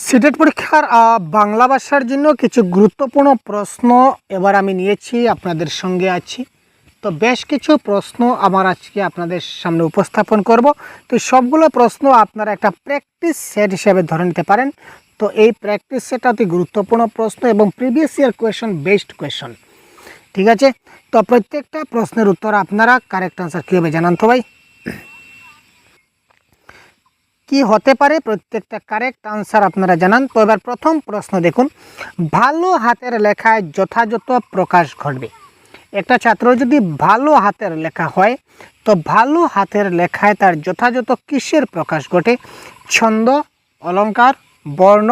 CTET পরীক্ষার বাংলা ভাষার জন্য কিছু গুরুত্বপূর্ণ প্রশ্ন এবার আমি নিয়েছি, আপনাদের সঙ্গে আছি। তো বেশ কিছু প্রশ্ন আমার আজকে আপনাদের সামনে উপস্থাপন করব। তো সবগুলো প্রশ্ন আপনারা একটা প্র্যাকটিস সেট হিসেবে ধরে নিতে পারেন। তো এই প্র্যাকটিস সেটটা অতি গুরুত্বপূর্ণ প্রশ্ন এবং previous year question based question, ঠিক আছে। তো প্রত্যেকটা প্রশ্নের উত্তর আপনারা কারেক্ট আনসার কী হবে জানান তো ভাই, কি হতে পারে প্রত্যেকটা কারেক্ট আনসার আপনারা জানান। তো এবার প্রথম প্রশ্ন দেখুন, ভালো হাতের লেখায় যথাযথ প্রকাশ ঘটবে। একটা ছাত্র যদি ভালো হাতের লেখা হয় তো ভালো হাতের লেখায় তার যথাযথ কিসের প্রকাশ ঘটে? ছন্দ, অলঙ্কার, বর্ণ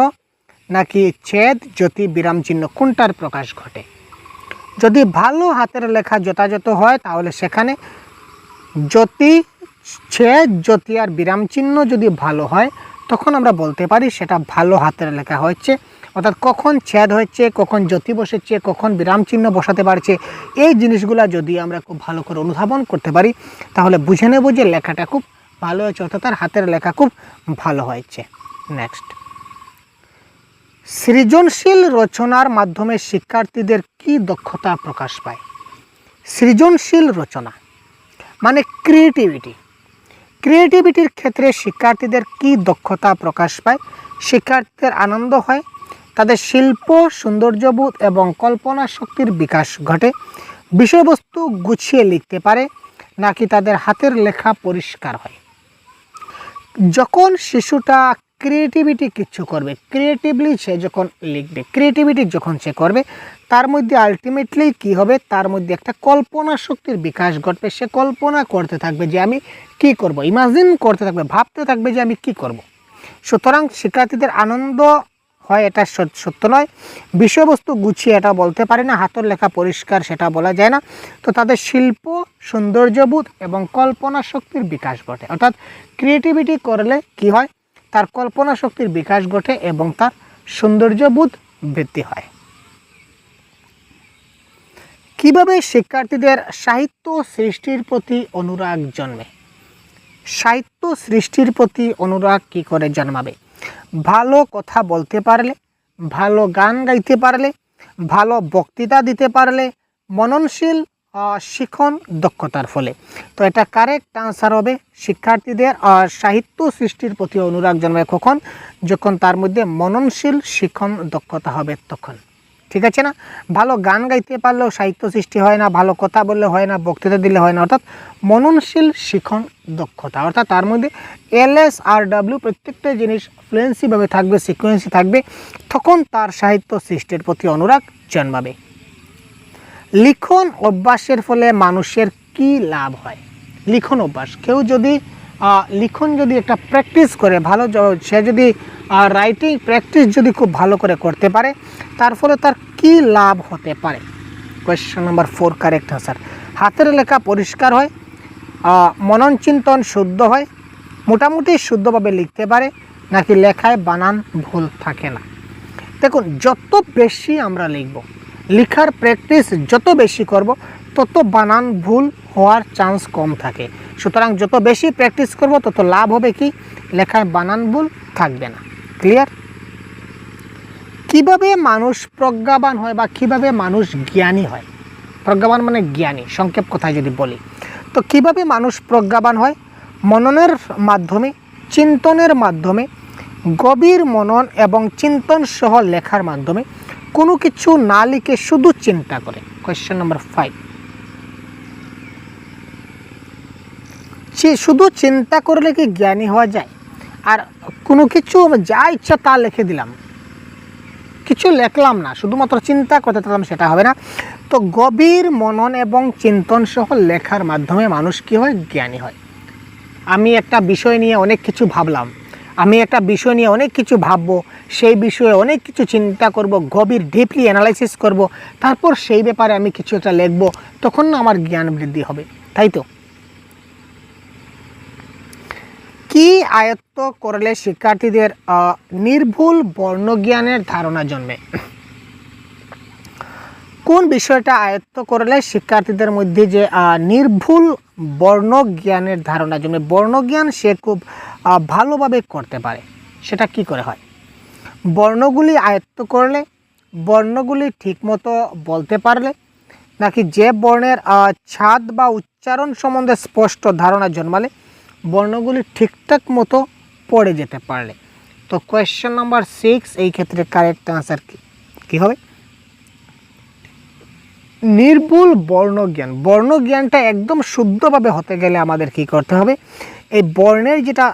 নাকি ছেদ, জ্যোতি, বিরাম চিহ্ন, কোনটার প্রকাশ ঘটে? যদি ভালো হাতের লেখা যথাযথ হয় তাহলে সেখানে জ্যোতি, ছেদ, জ্যোতি আর বিরাম চিহ্ন যদি ভালো হয় তখন আমরা বলতে পারি সেটা ভালো হাতের লেখা হচ্ছে। অর্থাৎ কখন ছেদ হচ্ছে, কখন জ্যোতি বসেছে, কখন বিরাম চিহ্ন বসাতে পারছে, এই জিনিসগুলো যদি আমরা খুব ভালো করে অনুধাবন করতে পারি তাহলে বুঝে নেব যে লেখাটা খুব ভালো হয়েছে, অর্থাৎ তার হাতের লেখা খুব ভালো হয়েছে। নেক্সট, সৃজনশীল রচনার মাধ্যমে শিক্ষার্থীদের কি দক্ষতা প্রকাশ পায়? সৃজনশীল রচনা মানে ক্রিয়েটিভিটির ক্ষেত্রে শিক্ষার্থীদের কি দক্ষতা প্রকাশ পায়? শিক্ষার্থীদের আনন্দ হয়, তাদের শিল্প, সৌন্দর্যবোধ এবং কল্পনা শক্তির বিকাশ ঘটে, বিষয়বস্তু গুছিয়ে লিখতে পারে নাকি তাদের হাতের লেখা পরিষ্কার হয়? যখন শিশুটা ক্রিয়েটিভিটি কিছু করবে, ক্রিয়েটিভলি সে যখন লিখবে, ক্রিয়েটিভিটি যখন সে করবে তার মধ্যে আলটিমেটলি কি হবে? তার মধ্যে একটা কল্পনা শক্তির বিকাশ ঘটবে। সে কল্পনা করতে থাকবে যে আমি কি করব, ইমাজিন করতে থাকবে, ভাবতে থাকবে যে আমি কি করব। সুতরাং শিক্ষার্থীদের আনন্দ হয় এটা সত্য নয়, বিষয়বস্তু গুছিয়ে এটা বলতে পারে না, হাতের লেখা পরিষ্কার সেটা বলা যায় না। তো তাদের শিল্প, সৌন্দর্যবোধ এবং কল্পনা শক্তির বিকাশ ঘটে। অর্থাৎ ক্রিয়েটিভিটি করলে কি হয়? তার কল্পনা শক্তির বিকাশ ঘটে এবং তার সৌন্দর্যবোধ বৃদ্ধি হয়। কিভাবে শিক্ষার্থীদের সাহিত্য সৃষ্টির প্রতি অনুরাগ জন্মে? সাহিত্য সৃষ্টির প্রতি অনুরাগ কি করে জন্মাবে? ভালো কথা বলতে পারলে, ভালো গান গাইতে পারলে, ভালো বক্তৃতা দিতে পারলে, মননশীল শিখন দক্ষতার ফলে। তো এটা কারেক্ট আনসার হবে শিক্ষার্থীদের সাহিত্য সৃষ্টির প্রতি অনুরাগ জন্মায় কখন? যখন তার মধ্যে মননশীল শিখন দক্ষতা হবে তখন, ঠিক আছে না? ভালো গান গাইতে পারলেও সাহিত্য সৃষ্টি হয় না, ভালো কথা বললে হয় না, বক্তৃতা দিলে হয় না। অর্থাৎ মননশীল শিখন দক্ষতা, অর্থাৎ তার মধ্যে LSRW প্রত্যেকটা জিনিস ফ্লুয়েন্সিভাবে থাকবে, সিকোয়েন্সি থাকবে, তখন তার সাহিত্য সৃষ্টির প্রতি অনুরাগ জন্মাবে। লিখন অভ্যাসের ফলে মানুষের কি লাভ হয়? লিখন অভ্যাস, কেউ যদি লিখন যদি একটা প্র্যাকটিস করে, ভালো সে যদি রাইটিং প্র্যাকটিস যদি খুব ভালো করে করতে পারে তার ফলে তার কি লাভ হতে পারে? Question number 4 correct answer. হাতের লেখা পরিষ্কার হয়, মনন চিন্তন শুদ্ধ হয়, মোটামুটি শুদ্ধভাবে লিখতে পারে নাকি লেখায় বানান ভুল থাকে না? দেখুন, যত বেশি আমরা লিখব, লেখার প্র্যাকটিস যত বেশি করব তত বানান ভুল হওয়ার চান্স কম থাকে। সুতরাং যত বেশি প্র্যাকটিস করব তত লাভ হবে কি? লেখায় বানান ভুল থাকবে না। ক্লিয়ার? কিভাবে মানুষ প্রজ্ঞাবান হয় বা কিভাবে মানুষ জ্ঞানী হয়? প্রজ্ঞাবান মানে জ্ঞানী, সংক্ষেপ কথায় যদি বলি তো কিভাবে মানুষ প্রজ্ঞাবান হয়? মননের মাধ্যমে, চিন্তনের মাধ্যমে, গভীর মনন এবং চিন্তন সহ লেখার মাধ্যমে, কোনো কিছু না লিখে শুধু চিন্তা করে। কোয়েশ্চেন নাম্বার 5, শুধু চিন্তা করলে কি জ্ঞানী হওয়া যায়? আর কোনো কিছু যা ইচ্ছা তা লিখে দিলাম, কিছু লেখলাম না, শুধুমাত্র চিন্তা করতে থাকলাম, সেটা হবে না। তো গভীর মনন এবং চিন্তন সহ লেখার মাধ্যমে মানুষ কি হয়? জ্ঞানী হয়। আমি একটা বিষয় নিয়ে অনেক কিছু ভাবলাম, আমি একটা বিষয় নিয়ে অনেক কিছু ভাববো, সেই বিষয়ে অনেক কিছু চিন্তা করব, গভীর ডিপলি অ্যানালাইসিস করব, তারপর সেই ব্যাপারে আমি কিছু একটা লিখবো, তখন না আমার জ্ঞান বৃদ্ধি হবে, তাই তো? কি আয়ত্ত করলে শিক্ষার্থীদের নির্ভুল বর্ণজ্ঞানের ধারণা জন্মে? কোন বিষয়টা আয়ত্ত করলে শিক্ষার্থীদের মধ্যে যে নির্ভুল বর্ণজ্ঞানের ধারণা জন্মে, বর্ণজ্ঞান সে খুব ভালোভাবে করতে পারে, সেটা কি করে হয়? বর্ণগুলি আয়ত্ত করলে, বর্ণগুলি ঠিকমতো বলতে পারলে, নাকি যে বর্ণের ছাদ বা উচ্চারণ সম্বন্ধে স্পষ্ট ধারণা জন্মালে, বর্ণগুলি ঠিকঠাক মতো পড়ে যেতে পারলে। তো কোয়েশ্চেন নাম্বার 6 এই ক্ষেত্রে কারেক্ট আনসার কি হবে? নির্ভুল বর্ণজ্ঞান। বর্ণজ্ঞানটা একদম শুদ্ধভাবে হতে গেলে আমাদের কি করতে হবে? এই বর্ণের যেটা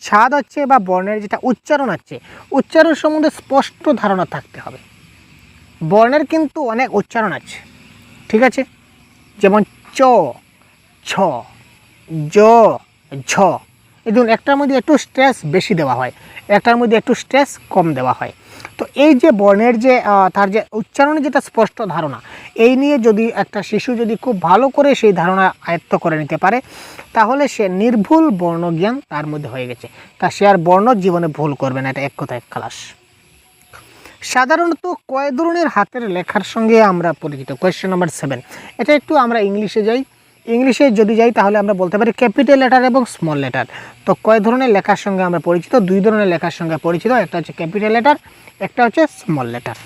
ছাদ আছে বা বর্ণের যেটা উচ্চারণ আছে, উচ্চারণ সম্বন্ধে স্পষ্ট ধারণা থাকতে হবে। বর্ণের কিন্তু অনেক উচ্চারণ আছে, ঠিক আছে? যেমন চ, ছ, জ, ঝ। এই ধরুন একটার মধ্যে একটু স্ট্রেস বেশি দেওয়া হয়, একটার মধ্যে একটু স্ট্রেস কম দেওয়া হয়। তো এই যে বর্ণের যে তার যে উচ্চারণের যেটা স্পষ্ট ধারণা, এই নিয়ে যদি একটা শিশু যদি খুব ভালো করে সেই ধারণা আয়ত্ত করে নিতে পারে, তাহলে সে নির্ভুল বর্ণজ্ঞান তার মধ্যে হয়ে গেছে। তা সে আর বর্ণ জীবনে ভুল করবে না, এটা এক কথায় খালাস। সাধারণত কয় ধরনের হাতের লেখার সঙ্গে আমরা পরিচিত? Question number 7। এটা একটু আমরা ইংলিশে যাই। ইংলিশে যদি যাই তাহলে আমরা বলতে পারি ক্যাপিটাল লেটার এবং স্মল লেটার। তো কয় ধরনের লেখার সঙ্গে আমরা পরিচিত? 2 ধরনের লেখার সঙ্গে পরিচিত। একটা হচ্ছে ক্যাপিটাল লেটার, একটা হচ্ছে স্মল লেটার।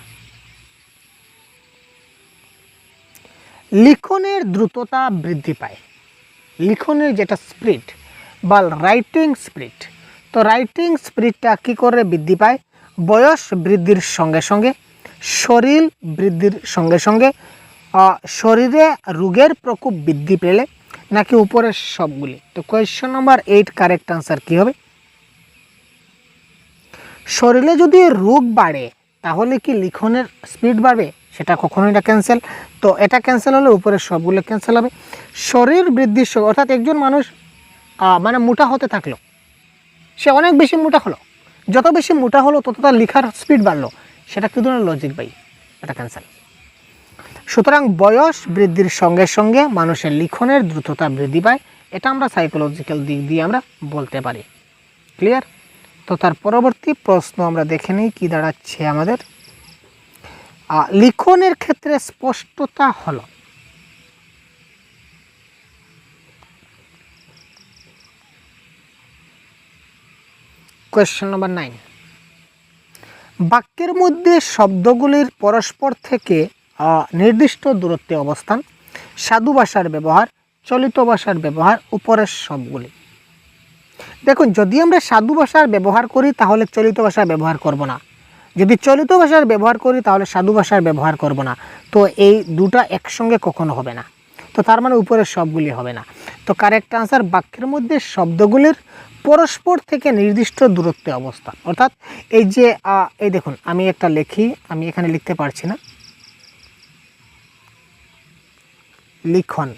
লিখনের দ্রুততা বৃদ্ধি পায়, লিখনের যেটা স্পিড বা রাইটিং স্পিড। তো রাইটিং স্পিডটা কী করে বৃদ্ধি পায়? বয়স বৃদ্ধির সঙ্গে সঙ্গে, শরীর বৃদ্ধির সঙ্গে সঙ্গে, শরীরে রোগের প্রকোপ বৃদ্ধি পেলে, নাকি উপরের সবগুলি? তো কোয়েশ্চন নাম্বার 8 কারেক্ট আনসার কী হবে? শরীরে যদি রোগ বাড়ে তাহলে কি লিখনের স্পিড বাড়বে? সেটা কখনোই না ক্যান্সেল। তো এটা ক্যান্সেল হলে উপরের সবগুলো ক্যান্সেল হবে। শরীর বৃদ্ধির সঙ্গে, অর্থাৎ একজন মানুষ মানে মোটা হতে থাকলো, সে অনেক বেশি মোটা হলো, যত বেশি মোটা হলো তত তার লেখার স্পিড বাড়লো, সেটা কী ধরনের লজিক ভাই? এটা ক্যান্সেল। সুতরাং বয়স বৃদ্ধির সঙ্গে সঙ্গে মানুষের লিখনের দ্রুততা বৃদ্ধি পায়, এটা আমরা সাইকোলজিক্যাল দিক দিয়ে আমরা বলতে পারি। ক্লিয়ার? তো তার পরবর্তী প্রশ্ন আমরা দেখে নিই কী দাঁড়াচ্ছে আমাদের। লিখনের ক্ষেত্রে স্পষ্টতা হলো, কোয়েশ্চেন নাম্বার 9। বাক্যের মধ্যে শব্দগুলির পরস্পর থেকে নির্দিষ্ট দূরত্বে অবস্থান, সাধু ভাষার ব্যবহার, চলিত ভাষার ব্যবহার, উপরের সবগুলি। দেখুন, যদি আমরা সাধু ভাষার ব্যবহার করি তাহলে চলিত ভাষার ব্যবহার করব না, যদি চলিত ভাষার ব্যবহার করি তাহলে সাধু ভাষার ব্যবহার করব না। তো এই দুটা একসঙ্গে কখনো হবে না, তো তার মানে উপরের সবগুলি হবে না। তো কারেক্ট আনসার বাক্যের মধ্যে শব্দগুলির পরস্পর থেকে নির্দিষ্ট দূরত্বে অবস্থান। অর্থাৎ এই যে এই দেখুন, আমি একটা লিখি, আমি এখানে লিখতে পারছি না, লিখন,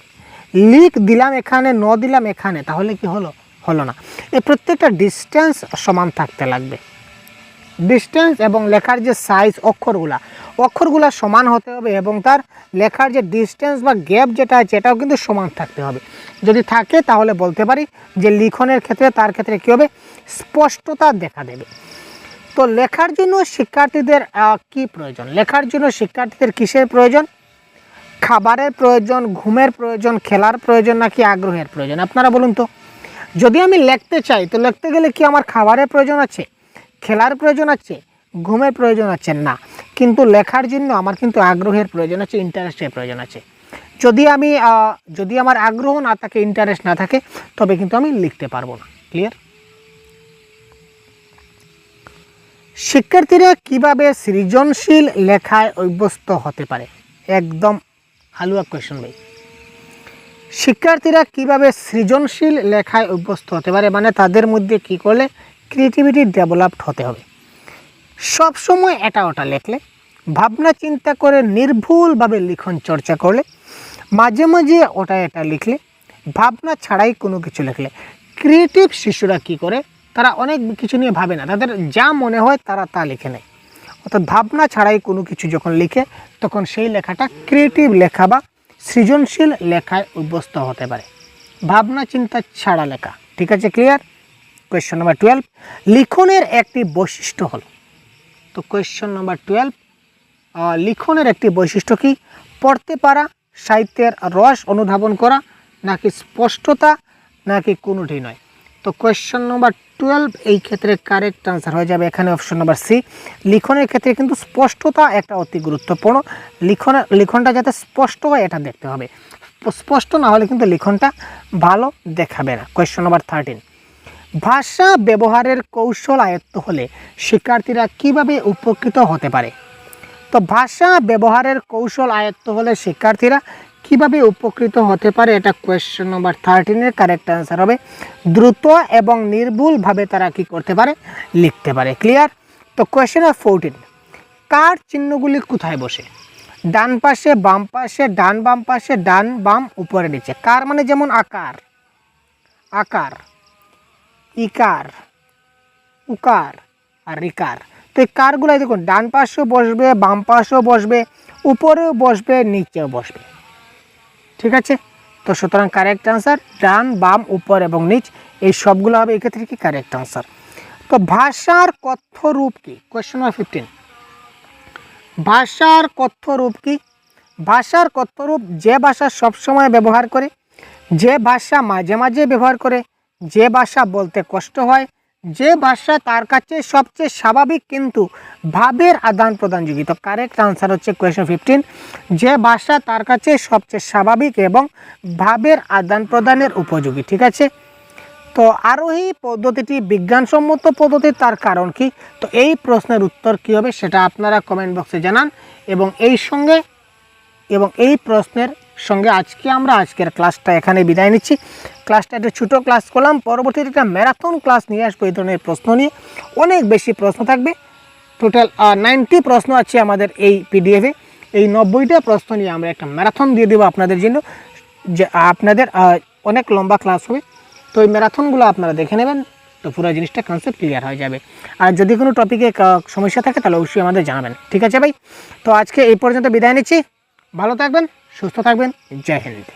লিখ দিলাম এখানে, ন দিলাম এখানে, তাহলে কি হলো? হলো না। এই প্রত্যেকটা ডিস্টেন্স সমান থাকতে লাগবে, ডিস্টেন্স এবং লেখার যে সাইজ, অক্ষরগুলা সমান হতে হবে, এবং তার লেখার যে ডিস্টেন্স বা গ্যাপ যেটা আছে এটাও কিন্তু সমান থাকতে হবে। যদি থাকে তাহলে বলতে পারি যে লিখনের ক্ষেত্রে, তার ক্ষেত্রে কী হবে? স্পষ্টতা দেখা দেবে। তো লেখার জন্য শিক্ষার্থীদের কি প্রয়োজন? লেখার জন্য শিক্ষার্থীদের কিসের প্রয়োজন? খাবারের প্রয়োজন, ঘুমের প্রয়োজন, খেলার প্রয়োজন, নাকি আগ্রহের প্রয়োজন? আপনারা বলুন তো। যদি আমি লিখতে চাই তো লিখতে গেলে কি আমার খাবারের প্রয়োজন আছে, খেলার প্রয়োজন আছে, ঘুমের প্রয়োজন আছে? না। কিন্তু লেখার জন্য আমার কিন্তু আগ্রহের প্রয়োজন আছে, ইন্টারেস্টের প্রয়োজন আছে। যদি আমার আগ্রহ না থাকে, ইন্টারেস্ট না থাকে, তবে কিন্তু আমি লিখতে পারবো না। ক্লিয়ার? শিক্ষার্থীরা কিভাবে সৃজনশীল লেখায় অভ্যস্ত হতে পারে? একদম হালুয়া কোয়েশ্চন ভাই। শিক্ষার্থীরা কিভাবে সৃজনশীল লেখায় অভ্যস্ত হতে পারে, মানে তাদের মধ্যে কি করলে ক্রিয়েটিভিটি ডেভেলপড হতে হবে? সব সময় এটা ওটা লেখলে, ভাবনা চিন্তা করে নির্ভুলভাবে লিখন চর্চা করলে, মাঝে মাঝে ওটা এটা লিখলে, ভাবনা ছাড়াই কোনো কিছু লিখলে। ক্রিয়েটিভ শিশুরা কি করে? তারা অনেক কিছু নিয়ে ভাবে না, তাদের যা মনে হয় তারা তা লিখে নেয়। অর্থাৎ ভাবনা ছাড়াই কোনো কিছু যখন লিখে, তখন সেই লেখাটা ক্রিয়েটিভ লেখা বা সৃজনশীল লেখায় অভ্যস্ত হতে পারে। ভাবনা চিন্তা ছাড়া লেখা। ঠিক আছে? ক্লিয়ার? কোয়েশ্চন নাম্বার 12, লিখনের একটি বৈশিষ্ট্য হলো। তো কোয়েশ্চন নাম্বার 12, লিখনের একটি বৈশিষ্ট্য কি? পড়তে পারা, সাহিত্যের রস অনুধাবন করা, নাকি স্পষ্টতা, নাকি কোনোটি নয়? তো কোয়েশ্চেন নম্বর 12 এই ক্ষেত্রে কারেক্ট আনসার হয়ে যাবে এখানে অপশন নম্বর সি। লিখনের ক্ষেত্রে কিন্তু স্পষ্টতা একটা অতি গুরুত্বপূর্ণ। লিখনটা যাতে স্পষ্ট হয় এটা দেখতে হবে, স্পষ্ট না হলে কিন্তু লিখনটা ভালো দেখাবে না। কোয়েশ্চেন নম্বর 13, ভাষা ব্যবহারের কৌশল আয়ত্ত হলে শিক্ষার্থীরা কিভাবে উপকৃত হতে পারে? তো ভাষা ব্যবহারের কৌশল আয়ত্ত হলে শিক্ষার্থীরা কিভাবে উপকৃত হতে পারে, এটা কোয়েশ্চেন নম্বর 13 কারেক্ট আনসার হবে। দ্রুত এবং নির্ভুলভাবে তারা কি করতে পারে? লিখতে পারে। ক্লিয়ার? তো কোয়েশ্চেন নম্বর 14, কার চিহ্নগুলি কোথায় বসে? ডান পাশে, বাম পাশে, ডান বাম পাশে, ডান বাম উপরে নিচে। কার মানে যেমন আকার, আকার, ইকার, উকার আর রিকার। তো এই কারগুলো দেখুন ডান পাশেও বসবে, বাম পাশেও বসবে, উপরেও বসবে, নিচেও বসবে। ঠিক আছে? তো সুতরাং কারেক্ট আনসার ডান, বাম, উপর এবং নিচ এই সবগুলো হবে এক্ষেত্রে কি কারেক্ট আনসার। তো ভাষার কথ্য রূপ কি? কোয়েশ্চেন নম্বর 15, ভাষার কথ্য রূপ কি? ভাষার কথ্য রূপ যে ভাষা সবসময় ব্যবহার করে, যে ভাষা মাঝে মাঝে ব্যবহার করে, যে ভাষা বলতে কষ্ট হয়, যে ভাষা তার কাছে সবচেয়ে স্বাভাবিক কিন্তু ভাবের আদান প্রদানযোগ্য। তো কারেক্ট আনসার হচ্ছে কোয়েশ্চেন 15, যে ভাষা তার কাছে সবচেয়ে স্বাভাবিক এবং ভাবের আদান প্রদানের উপযোগী। ঠিক আছে? তো আরোহী পদ্ধতিটি বিজ্ঞানসম্মত পদ্ধতি, তার কারণ কি? তো এই প্রশ্নের উত্তর কী হবে সেটা আপনারা কমেন্ট বক্সে জানান। এবং এই প্রশ্নের সঙ্গে আজকের ক্লাসটা এখানে বিদায় নিচ্ছি। ক্লাসটা একটা ছোটো ক্লাস করলাম, পরবর্তীতে একটা ম্যারাথন ক্লাস নিয়ে আসবো এই ধরনের প্রশ্ন নিয়ে। অনেক বেশি প্রশ্ন থাকবে, টোটাল 90 প্রশ্ন আছে আমাদের এই পিডিএফে। এই 90টা প্রশ্ন নিয়ে আমরা একটা ম্যারাথন দিয়ে দেবো আপনাদের জন্য, যে আপনাদের অনেক লম্বা ক্লাস হবে। তো এই ম্যারাথনগুলো আপনারা দেখে নেবেন, তো পুরো জিনিসটা কনসেপ্ট ক্লিয়ার হয়ে যাবে। আর যদি কোনো টপিকে সমস্যা থাকে তাহলে অবশ্যই আমাদের জানাবেন। ঠিক আছে ভাই? তো আজকে এই পর্যন্ত বিদায় নিচ্ছি। ভালো থাকবেন, সুস্থ থাকবেন। জয় হিন্দ।